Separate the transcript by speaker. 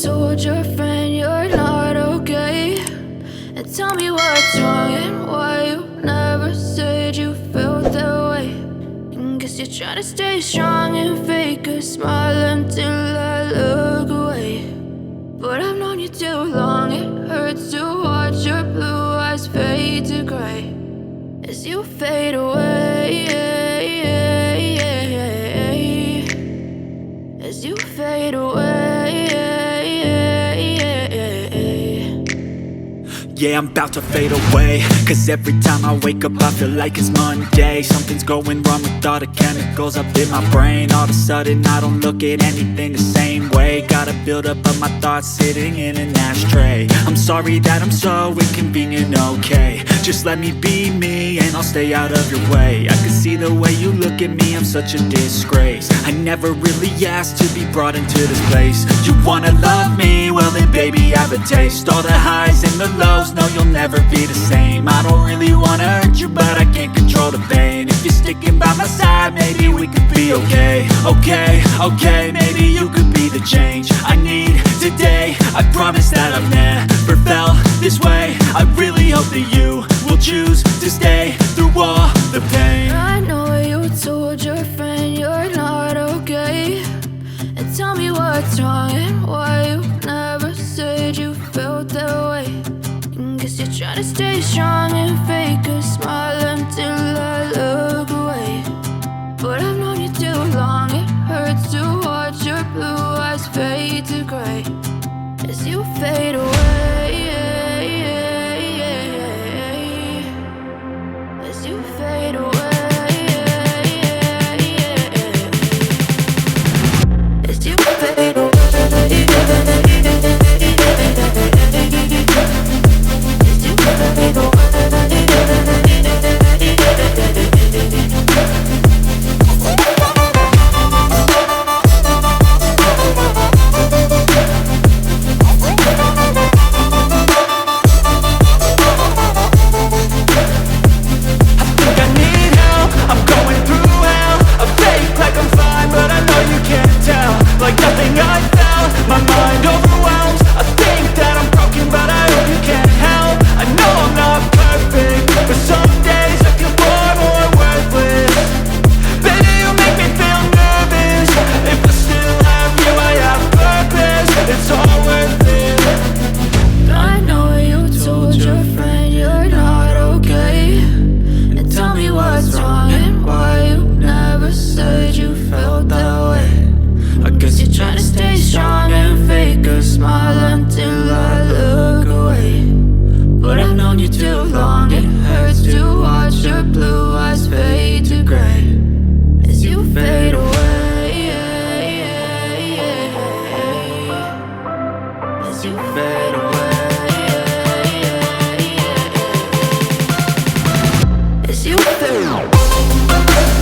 Speaker 1: told your friend you're not okay, and tell me what's wrong and why you never said you felt that way. And guess you're trying to stay strong and fake a smile until I look away. But I've known you too long, it hurts to watch your blue eyes fade to gray as you fade away, as you fade away.
Speaker 2: Yeah, I'm about to fade away, cause every time I wake up I feel like it's Monday. Something's going wrong with all the chemicals up in my brain. All of a sudden I don't look at anything the same way. Got a buildup of my thoughts sitting in an ashtray. I'm sorry that I'm so inconvenient, okay. Just let me be me and I'll stay out of your way. I can see the way you look at me, I'm such a disgrace. I never really asked to be brought into this place. You wanna love me? Well then baby have a taste. All the highs and the lows, no, you'll never be the same. I don't really wanna hurt you, but I can't control the pain. If you're sticking by my side, maybe we could be okay. Okay, maybe you could be the change I need today. I promise that I've never felt this way. I really hope that you will choose to stay through all the pain.
Speaker 1: I know you told your friend you're not okay, and tell me what's wrong and why you never said you felt that way. Guess you're trying to stay strong and fake a smile until I look away. But I've known you too long, it hurts to watch your blue eyes fade to gray as you fade away, as you fade away, as you fade away. As you fade away.